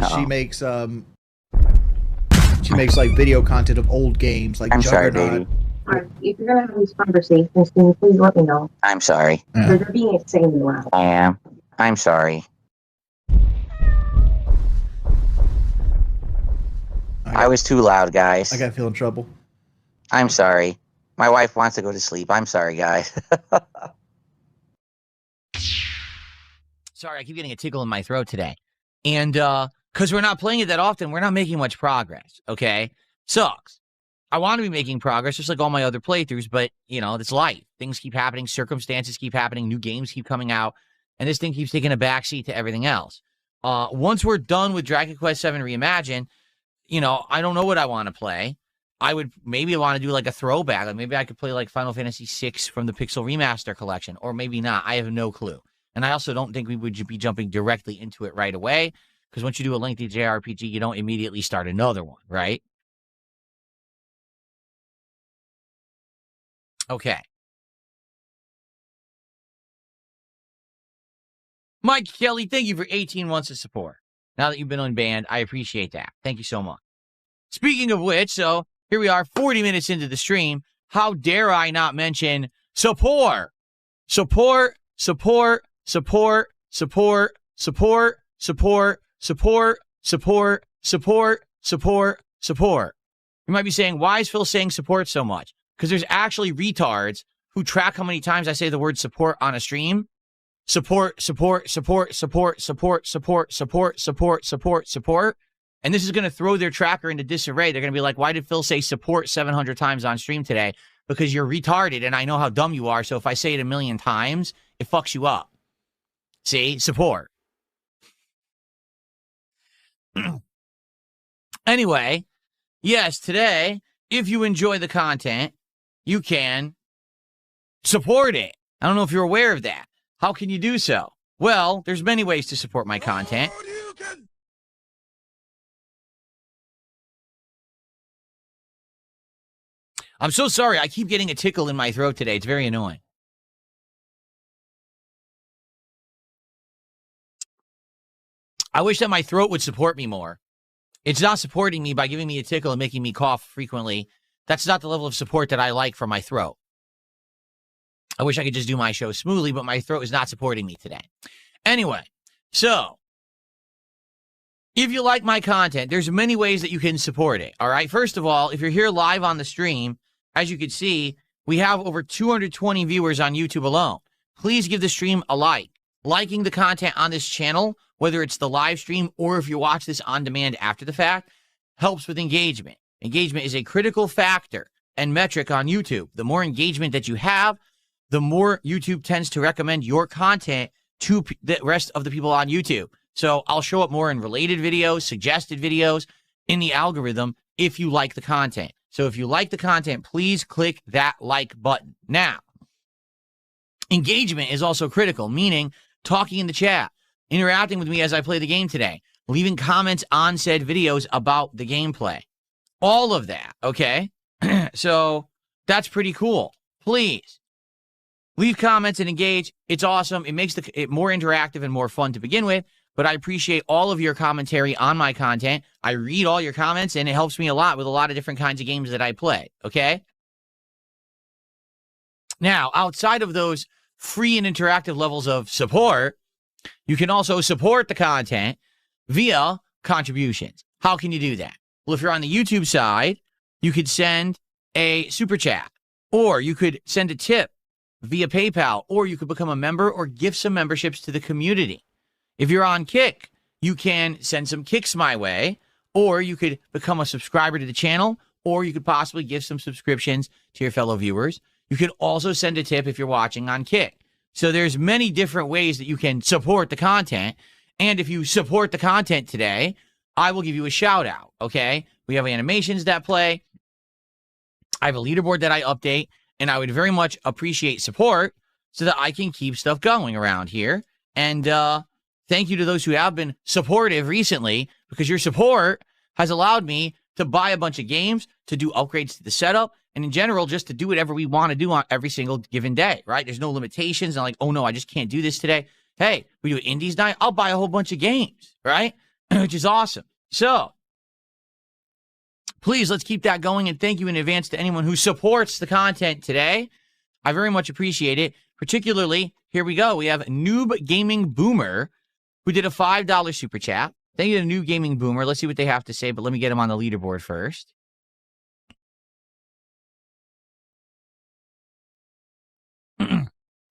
She makes like video content of old games, like I'm sorry, Juggernaut. baby. If you're gonna have these conversations, can you please let me know? I'm sorry. They're being insanely loud. I am. I'm sorry. I was too loud, guys. I gotta feel in trouble. I'm sorry. My wife wants to go to sleep. I'm sorry, guys. Sorry, I keep getting a tickle in my throat today. And because we're not playing it that often, we're not making much progress, okay? Sucks. I want to be making progress just like all my other playthroughs, but, you know, it's life. Things keep happening. Circumstances keep happening. New games keep coming out. And this thing keeps taking a backseat to everything else. Once we're done with Dragon Quest VII Reimagined, you know, I don't know what I want to play. I would maybe want to do like a throwback. Like maybe I could play like Final Fantasy VI from the Pixel Remaster collection, or maybe not. I have no clue. And I also don't think we would be jumping directly into it right away, because once you do a lengthy JRPG, you don't immediately start another one, right? Okay. Mike Kelly, thank you for 18 months of support. Now that you've been unbanned, I appreciate that. Thank you so much. Speaking of which, so here we are, 40 minutes into the stream. How dare I not mention support? Support, support, support, support, support, support, support, support, support, support, support. You might be saying, why is Phil saying support so much? Because there's actually retards who track how many times I say the word support on a stream. Support, support, support, support, support, support, support, support, support, support. And this is going to throw their tracker into disarray. They're going to be like, why did Phil say support 700 times on stream today? Because you're retarded and I know how dumb you are. So if I say it a million times, it fucks you up. See? Support. Anyway, yes, today, if you enjoy the content, you can support it. I don't know if you're aware of that. How can you do so? Well, there's many ways to support my content. I'm so sorry. I keep getting a tickle in my throat today. It's very annoying. I wish that my throat would support me more. It's not supporting me by giving me a tickle and making me cough frequently. That's not the level of support that I like for my throat. I wish I could just do my show smoothly, but my throat is not supporting me today. Anyway, so if you like my content, there's many ways that you can support it. All right. First of all, if you're here live on the stream, as you can see, we have over 220 viewers on YouTube alone. Please give the stream a like. Liking the content on this channel, whether it's the live stream or if you watch this on demand after the fact, helps with engagement. Engagement is a critical factor and metric on YouTube. The more engagement that you have, the more YouTube tends to recommend your content to the rest of the people on YouTube. So I'll show up more in related videos, suggested videos in the algorithm if you like the content. So if you like the content, please click that like button. Now, engagement is also critical, meaning talking in the chat, interacting with me as I play the game today, leaving comments on said videos about the gameplay. All of that, okay? So that's pretty cool. Please leave comments and engage. It's awesome. It makes it more interactive and more fun to begin with, but I appreciate all of your commentary on my content. I read all your comments, and it helps me a lot with a lot of different kinds of games that I play, okay? Now, outside of those free and interactive levels of support, you can also support the content via contributions. How can you do that? Well, if you're on the YouTube side, you could send a super chat, or you could send a tip via PayPal, or you could become a member or gift some memberships to the community. If you're on Kick, you can send some kicks my way, or you could become a subscriber to the channel, or you could possibly give some subscriptions to your fellow viewers. You can also send a tip if you're watching on Kick. So there's many different ways that you can support the content. And if you support the content today, I will give you a shout out, okay? We have animations that play. I have a leaderboard that I update, and I would very much appreciate support so that I can keep stuff going around here. And thank you to those who have been supportive recently, because your support has allowed me to buy a bunch of games, to do upgrades to the setup, and in general, just to do whatever we want to do on every single given day, right? There's no limitations. I'm like, oh no, I just can't do this today. Hey, we do indies night. I'll buy a whole bunch of games, right? which is awesome. So please, let's keep that going. And thank you in advance to anyone who supports the content today. I very much appreciate it. Particularly, here we go. We have Noob Gaming Boomer, who did a $5 super chat. Thank you to Noob Gaming Boomer. Let's see what they have to say, but let me get them on the leaderboard first.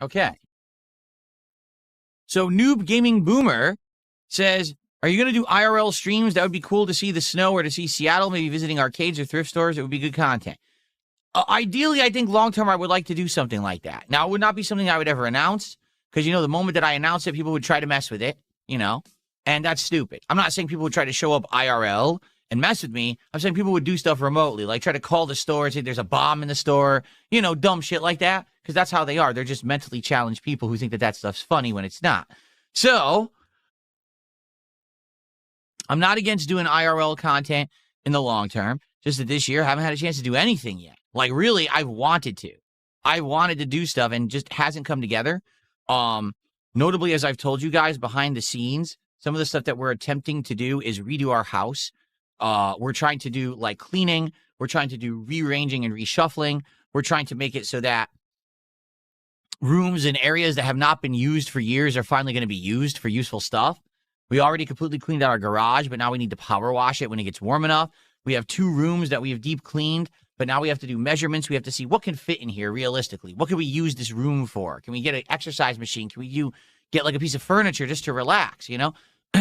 Okay. So Noob Gaming Boomer says, are you going to do IRL streams? That would be cool to see the snow or to see Seattle, maybe visiting arcades or thrift stores. It would be good content. Ideally, I think long-term, I would like to do something like that. Now, it would not be something I would ever announce because, you know, the moment that I announce it, people would try to mess with it, you know, and that's stupid. I'm not saying people would try to show up IRL and mess with me. I'm saying people would do stuff remotely, like try to call the store and say there's a bomb in the store, you know, dumb shit like that, because that's how they are. They're just mentally challenged people who think that that stuff's funny when it's not. So I'm not against doing IRL content in the long term, just that this year I haven't had a chance to do anything yet. Like, really, I've wanted to. I wanted to do stuff and just hasn't come together. Notably, as I've told you guys, behind the scenes, some of the stuff that we're attempting to do is redo our house. We're trying to do, like, cleaning. We're trying to do rearranging and reshuffling. We're trying to make it so that rooms and areas that have not been used for years are finally going to be used for useful stuff. We already completely cleaned out our garage, but now we need to power wash it when it gets warm enough. We have 2 rooms that we have deep cleaned, but now we have to do measurements. We have to see what can fit in here realistically. What can we use this room for? Can we get an exercise machine? Can we get like a piece of furniture just to relax, you know?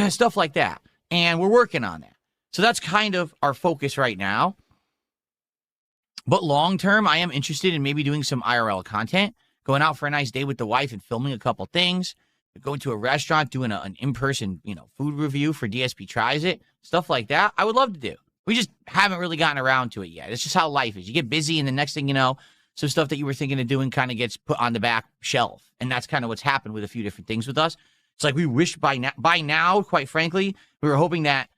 Stuff like that. And we're working on that. So that's kind of our focus right now. But long term, I am interested in maybe doing some IRL content, going out for a nice day with the wife and filming a couple things, going to a restaurant, doing an in-person, you know, food review for DSP Tries It, stuff like that. I would love to do. We just haven't really gotten around to it yet. It's just how life is. You get busy, and the next thing you know, some stuff that you were thinking of doing kind of gets put on the back shelf. And that's kind of what's happened with a few different things with us. It's like we wish by now, quite frankly, we were hoping that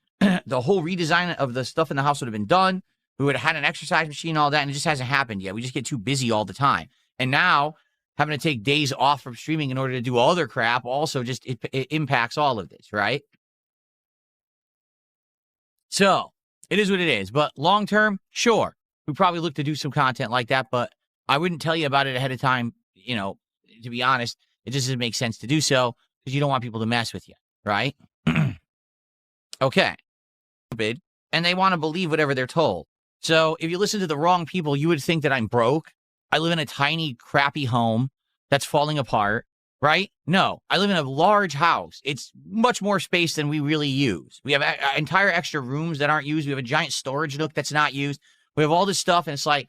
the whole redesign of the stuff in the house would have been done. We would have had an exercise machine, all that, and it just hasn't happened yet. We just get too busy all the time. And now, having to take days off from streaming in order to do other crap also just it impacts all of this, right? So it is what it is. But long term, sure, we probably look to do some content like that, but I wouldn't tell you about it ahead of time. You know, to be honest, it just doesn't make sense to do so because you don't want people to mess with you, right? Okay. And they want to believe whatever they're told. So if you listen to the wrong people, you would think that I'm broke. I live in a tiny, crappy home that's falling apart, right? No, I live in a large house. It's much more space than we really use. We have entire extra rooms that aren't used. We have a giant storage nook that's not used. We have all this stuff, and it's like,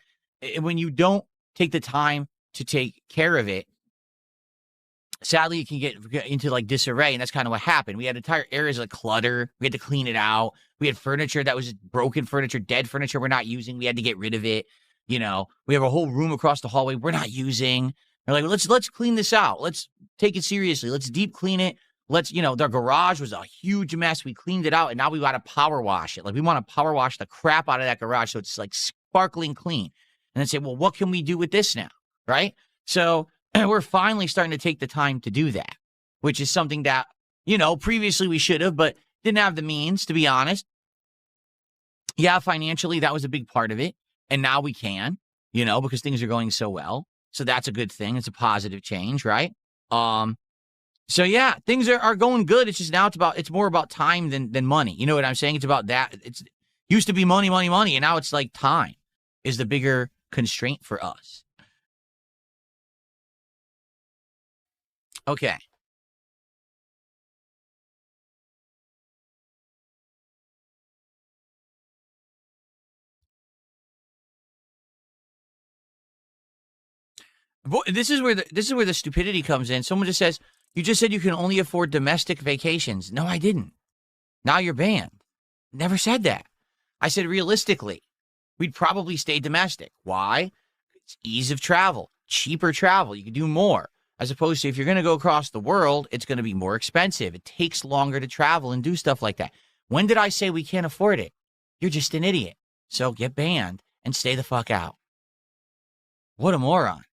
when you don't take the time to take care of it, sadly, it can get into like disarray, and that's kind of what happened. We had entire areas of clutter. We had to clean it out. We had furniture that was just broken furniture, dead furniture we're not using. We had to get rid of it. You know, we have a whole room across the hallway we're not using. They're like, let's clean this out. Let's take it seriously. Let's deep clean it. Let's, you know, their garage was a huge mess. We cleaned it out, and now we got to power wash it. Like, we want to power wash the crap out of that garage so it's like sparkling clean. And then say, well, what can we do with this now, right? So we're finally starting to take the time to do that, which is something that, you know, previously we should have, but didn't have the means, to be honest. Yeah, financially, that was a big part of it. And now we can, you know, because things are going so well. So that's a good thing. It's a positive change, right? So yeah, things are going good. It's just now it's more about time than money. You know what I'm saying? It's about that. It's used to be money. And now it's like time is the bigger constraint for us. Okay. This is where the stupidity comes in. Someone just says, you just said you can only afford domestic vacations. No, I didn't. Now you're banned. Never said that. I said realistically, we'd probably stay domestic. Why? It's ease of travel, cheaper travel. You can do more. As opposed to if you're going to go across the world, it's going to be more expensive. It takes longer to travel and do stuff like that. When did I say we can't afford it? You're just an idiot. So get banned and stay the fuck out. What a moron.